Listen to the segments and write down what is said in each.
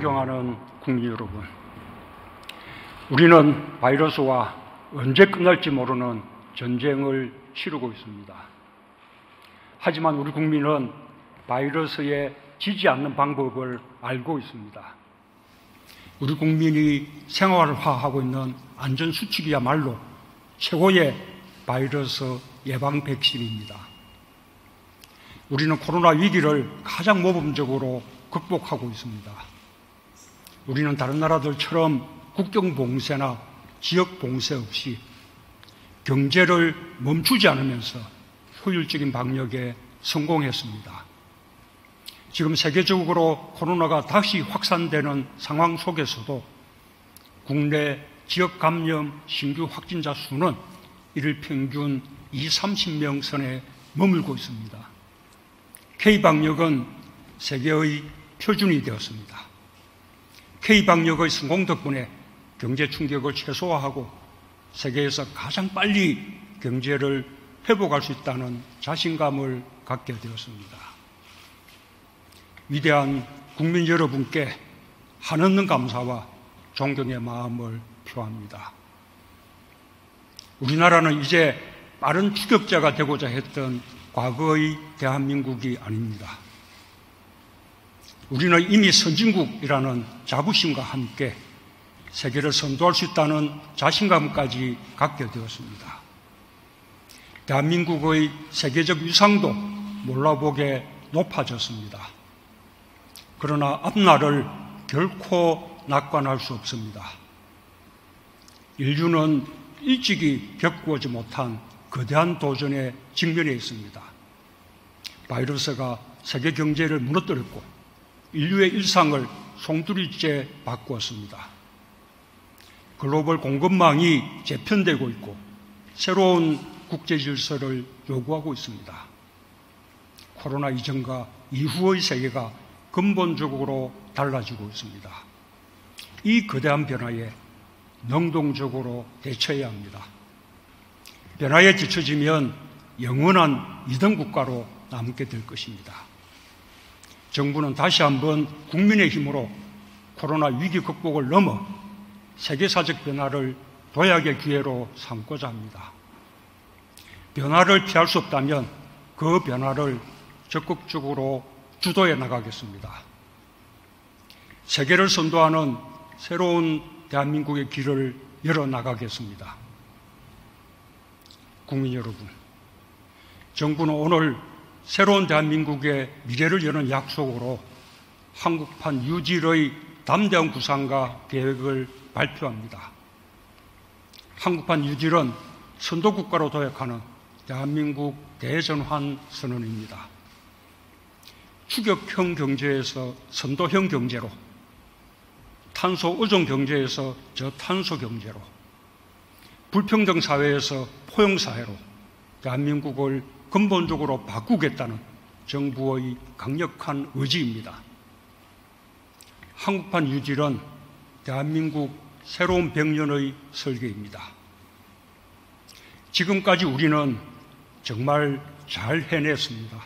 존경하는 국민 여러분, 우리는 바이러스와 언제 끝날지 모르는 전쟁을 치르고 있습니다. 하지만 우리 국민은 바이러스에 지지 않는 방법을 알고 있습니다. 우리 국민이 생활화하고 있는 안전수칙이야말로 최고의 바이러스 예방 백신입니다. 우리는 코로나 위기를 가장 모범적으로 극복하고 있습니다. 우리는 다른 나라들처럼 국경 봉쇄나 지역 봉쇄 없이 경제를 멈추지 않으면서 효율적인 방역에 성공했습니다. 지금 세계적으로 코로나가 다시 확산되는 상황 속에서도 국내 지역 감염 신규 확진자 수는 일 평균 20-30명 선에 머물고 있습니다. K방역은 세계의 표준이 되었습니다. K방역의 성공 덕분에 경제 충격을 최소화하고 세계에서 가장 빨리 경제를 회복할 수 있다는 자신감을 갖게 되었습니다. 위대한 국민 여러분께 한없는 감사와 존경의 마음을 표합니다. 우리나라는 이제 빠른 추격자가 되고자 했던 과거의 대한민국이 아닙니다. 우리는 이미 선진국이라는 자부심과 함께 세계를 선도할 수 있다는 자신감까지 갖게 되었습니다. 대한민국의 세계적 위상도 몰라보게 높아졌습니다. 그러나 앞날을 결코 낙관할 수 없습니다. 인류는 일찍이 겪어오지 못한 거대한 도전에 직면해 있습니다. 바이러스가 세계 경제를 무너뜨렸고 인류의 일상을 송두리째 바꾸었습니다. 글로벌 공급망이 재편되고 있고 새로운 국제 질서를 요구하고 있습니다. 코로나 이전과 이후의 세계가 근본적으로 달라지고 있습니다. 이 거대한 변화에 능동적으로 대처해야 합니다. 변화에 뒤처지면 영원한 2등 국가로 남게 될 것입니다. 정부는 다시 한번 국민의 힘으로 코로나 위기 극복을 넘어 세계사적 변화를 도약의 기회로 삼고자 합니다. 변화를 피할 수 없다면 그 변화를 적극적으로 주도해 나가겠습니다. 세계를 선도하는 새로운 대한민국의 길을 열어나가겠습니다. 국민 여러분, 정부는 오늘 새로운 대한민국의 미래를 여는 약속으로 한국판 유질의 담대한 구상과 계획을 발표합니다. 한국판 유질은 선도국가로 도약하는 대한민국 대전환 선언입니다. 추격형 경제에서 선도형 경제로, 탄소 의존 경제에서 저탄소 경제로, 불평등 사회에서 포용 사회로 대한민국을 근본적으로 바꾸겠다는 정부의 강력한 의지입니다. 한국판 유질은 대한민국 새로운 100년의 설계입니다. 지금까지 우리는 정말 잘 해냈습니다.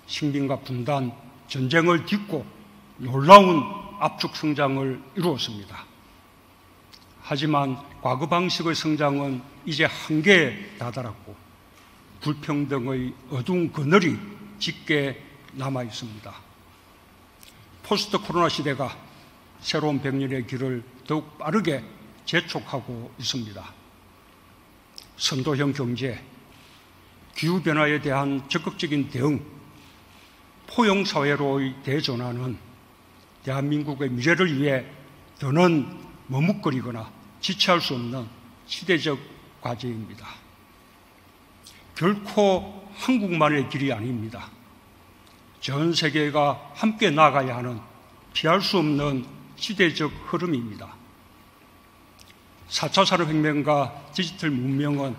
식민과 분단, 전쟁을 딛고 놀라운 압축 성장을 이루었습니다. 하지만 과거 방식의 성장은 이제 한계에 다다랐고 불평등의 어두운 그늘이 짙게 남아 있습니다. 포스트 코로나 시대가 새로운 100년의 길을 더욱 빠르게 재촉하고 있습니다. 선도형 경제, 기후변화에 대한 적극적인 대응, 포용사회로의 대전환은 대한민국의 미래를 위해 더는 머뭇거리거나 지체할 수 없는 시대적 과제입니다. 결코 한국만의 길이 아닙니다. 전 세계가 함께 나아가야 하는 피할 수 없는 시대적 흐름입니다. 4차 산업혁명과 디지털 문명은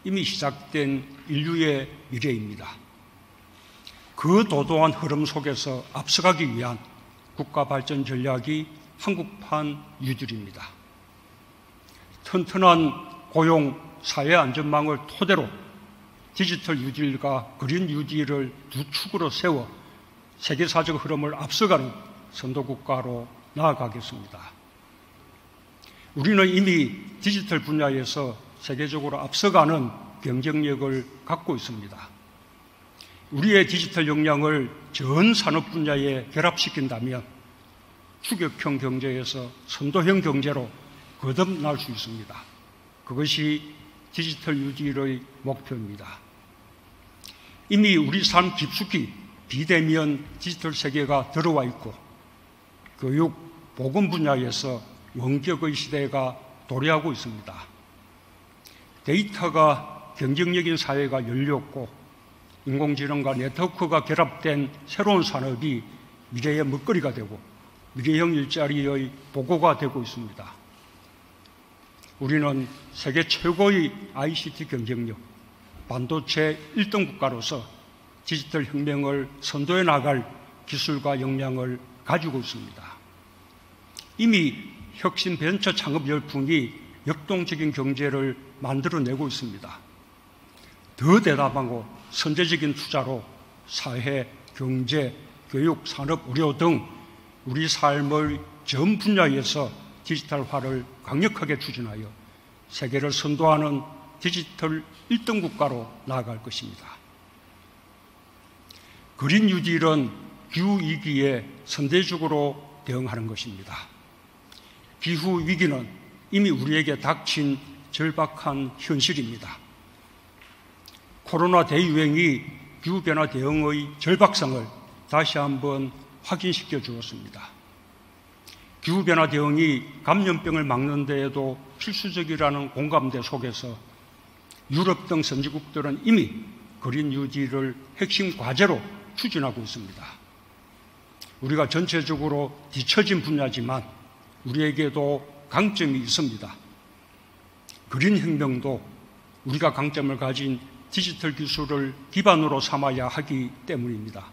이미 시작된 인류의 미래입니다. 그 도도한 흐름 속에서 앞서가기 위한 국가 발전 전략이 한국판 유질입니다. 튼튼한 고용, 사회 안전망을 토대로 디지털 유질과 그린 유질을 두 축으로 세워 세계사적 흐름을 앞서가는 선도국가로 나아가겠습니다. 우리는 이미 디지털 분야에서 세계적으로 앞서가는 경쟁력을 갖고 있습니다. 우리의 디지털 역량을 전 산업 분야에 결합시킨다면 추격형 경제에서 선도형 경제로 거듭날 수 있습니다. 그것이 디지털 뉴딜의 목표입니다. 이미 우리 삶 깊숙이 비대면 디지털 세계가 들어와 있고 교육, 보건 분야에서 원격의 시대가 도래하고 있습니다. 데이터가 경쟁력인 사회가 열렸고 인공지능과 네트워크가 결합된 새로운 산업이 미래의 먹거리가 되고 미래형 일자리의 보고가 되고 있습니다. 우리는 세계 최고의 ICT 경쟁력, 반도체 1등 국가로서 디지털 혁명을 선도해 나갈 기술과 역량을 가지고 있습니다. 이미 혁신 벤처 창업 열풍이 역동적인 경제를 만들어내고 있습니다. 더 대담하고 선제적인 투자로 사회, 경제, 교육, 산업, 의료 등 우리 삶의 전 분야에서 디지털화를 강력하게 추진하여 세계를 선도하는 디지털 1등 국가로 나아갈 것입니다. 그린 뉴딜은 기후위기에 선제적으로 대응하는 것입니다. 기후위기는 이미 우리에게 닥친 절박한 현실입니다. 코로나 대유행이 기후변화 대응의 절박성을 다시 한번 확인시켜 주었습니다. 기후변화 대응이 감염병을 막는 데에도 필수적이라는 공감대 속에서 유럽 등 선진국들은 이미 그린 뉴딜을 핵심 과제로 추진하고 있습니다. 우리가 전체적으로 뒤처진 분야지만 우리에게도 강점이 있습니다. 그린 혁명도 우리가 강점을 가진 디지털 기술을 기반으로 삼아야 하기 때문입니다.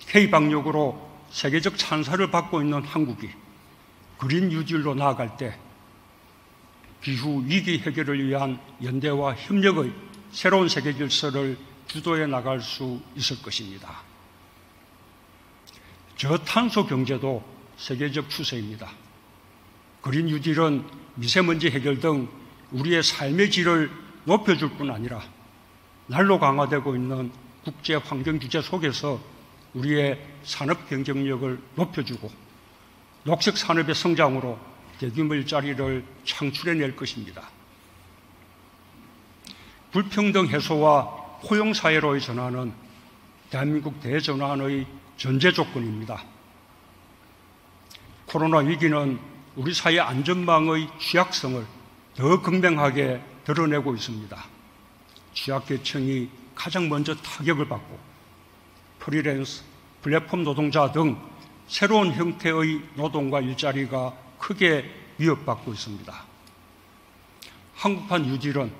K방역으로 세계적 찬사를 받고 있는 한국이 그린 뉴딜로 나아갈 때 기후 위기 해결을 위한 연대와 협력의 새로운 세계 질서를 주도해 나갈 수 있을 것입니다. 저탄소 경제도 세계적 추세입니다. 그린 뉴딜은 미세먼지 해결 등 우리의 삶의 질을 높여줄 뿐 아니라 날로 강화되고 있는 국제 환경 규제 속에서 우리의 산업 경쟁력을 높여주고 녹색 산업의 성장으로 대규모 일자리를 창출해낼 것입니다. 불평등 해소와 포용사회로의 전환은 대한민국 대전환의 전제 조건입니다. 코로나 위기는 우리 사회 안전망의 취약성을 더 극명하게 드러내고 있습니다. 취약계층이 가장 먼저 타격을 받고 프리랜서, 플랫폼 노동자 등 새로운 형태의 노동과 일자리가 크게 위협받고 있습니다. 한국판 뉴딜은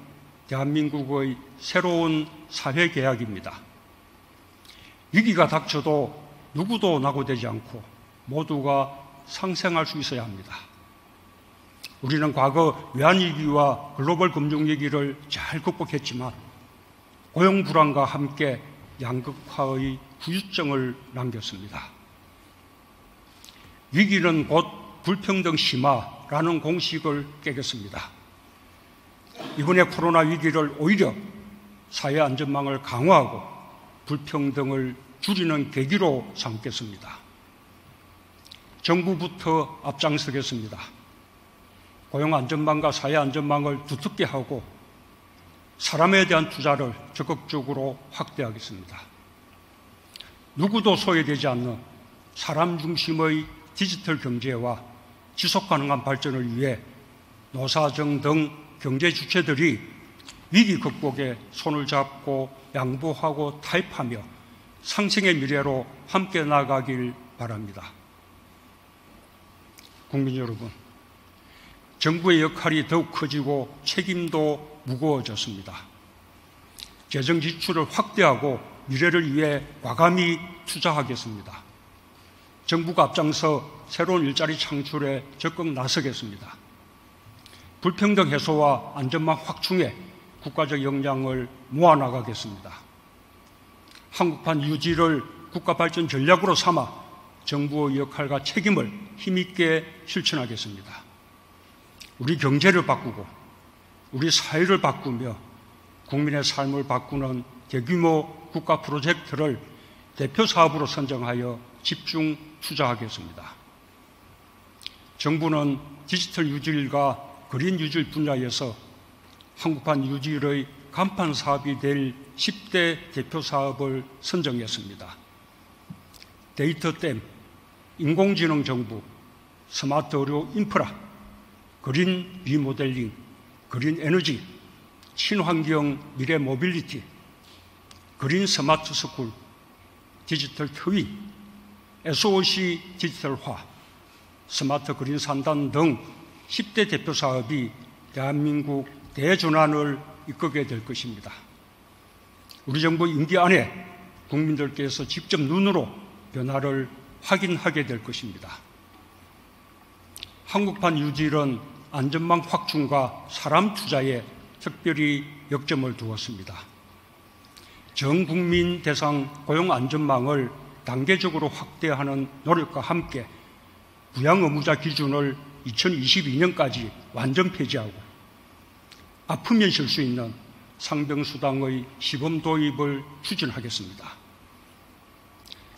대한민국의 새로운 사회계약입니다. 위기가 닥쳐도 누구도 낙오되지 않고 모두가 상생할 수 있어야 합니다. 우리는 과거 외환위기와 글로벌 금융위기를 잘 극복했지만 고용 불안과 함께 양극화의 후유증을 남겼습니다. 위기는 곧 불평등 심화라는 공식을 깨겠습니다. 이번의 코로나 위기를 오히려 사회 안전망을 강화하고 불평등을 줄이는 계기로 삼겠습니다. 정부부터 앞장서겠습니다. 고용 안전망과 사회 안전망을 두텁게 하고 사람에 대한 투자를 적극적으로 확대하겠습니다. 누구도 소외되지 않는 사람 중심의 디지털 경제와 지속 가능한 발전을 위해 노사정 등 경제 주체들이 위기 극복에 손을 잡고 양보하고 타협하며 상생의 미래로 함께 나가길 바랍니다. 국민 여러분, 정부의 역할이 더욱 커지고 책임도 무거워졌습니다. 재정 지출을 확대하고 미래를 위해 과감히 투자하겠습니다. 정부가 앞장서 새로운 일자리 창출에 적극 나서겠습니다. 불평등 해소와 안전망 확충에 국가적 역량을 모아나가겠습니다. 한국판 뉴딜을 국가 발전 전략으로 삼아 정부의 역할과 책임을 힘있게 실천하겠습니다. 우리 경제를 바꾸고 우리 사회를 바꾸며 국민의 삶을 바꾸는 대규모 국가 프로젝트를 대표 사업으로 선정하여 집중 투자하겠습니다. 정부는 디지털 유질과 그린 유질 분야에서 한국판 유질의 간판 사업이 될 10대 대표 사업을 선정했습니다. 데이터댐, 인공지능 정부, 스마트 의료 인프라, 그린 리모델링, 그린 에너지, 친환경 미래 모빌리티, 그린 스마트 스쿨, 디지털 트윈, SOC 디지털화, 스마트 그린 산단 등 10대 대표 사업이 대한민국 대전환을 이끌게 될 것입니다. 우리 정부 임기 안에 국민들께서 직접 눈으로 변화를 확인하게 될 것입니다. 한국판 유질은 안전망 확충과 사람 투자에 특별히 역점을 두었습니다. 전 국민 대상 고용 안전망을 단계적으로 확대하는 노력과 함께 부양 의무자 기준을 2022년까지 완전 폐지하고 아프면 쉴 수 있는 상병수당의 시범 도입을 추진하겠습니다.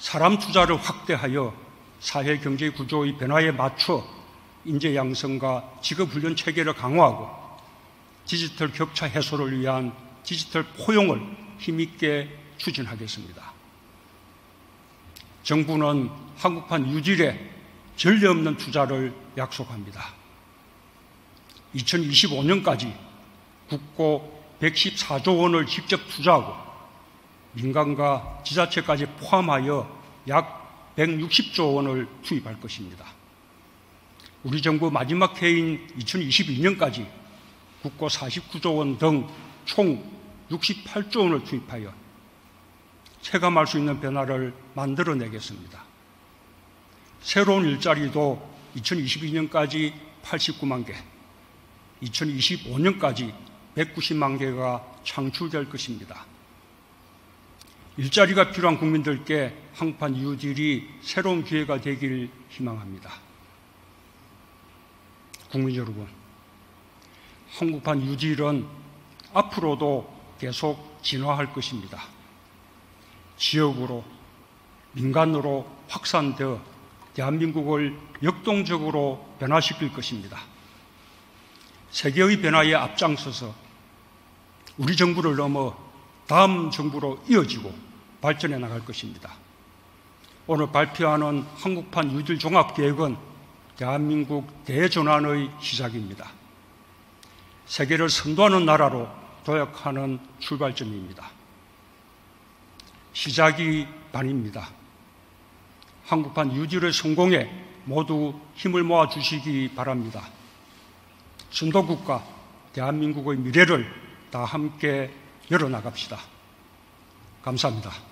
사람 투자를 확대하여 사회 경제 구조의 변화에 맞춰 인재 양성과 직업 훈련 체계를 강화하고 디지털 격차 해소를 위한 디지털 포용을 힘있게 추진하겠습니다. 정부는 한국판 유질에 전례 없는 투자를 약속합니다. 2025년까지 국고 114조 원을 직접 투자하고 민간과 지자체까지 포함하여 약 160조 원을 투입할 것입니다. 우리 정부 마지막 해인 2022년까지 국고 49조 원 등 총 68조 원을 투입하여 체감할 수 있는 변화를 만들어내겠습니다. 새로운 일자리도 2022년까지 89만 개, 2025년까지 190만 개가 창출될 것입니다. 일자리가 필요한 국민들께 한국판 유질이 새로운 기회가 되길 희망합니다. 국민 여러분, 한국판 유질은 앞으로도 계속 진화할 것입니다. 지역으로, 민간으로 확산되어 대한민국을 역동적으로 변화시킬 것입니다. 세계의 변화에 앞장서서 우리 정부를 넘어 다음 정부로 이어지고 발전해 나갈 것입니다. 오늘 발표하는 한국판 유질 종합계획은 대한민국 대전환의 시작입니다. 세계를 선도하는 나라로 도약하는 출발점입니다. 시작이 반입니다. 한국판 유질의 성공에 모두 힘을 모아 주시기 바랍니다. 선도국가 대한민국의 미래를 다 함께 열어나갑시다. 감사합니다.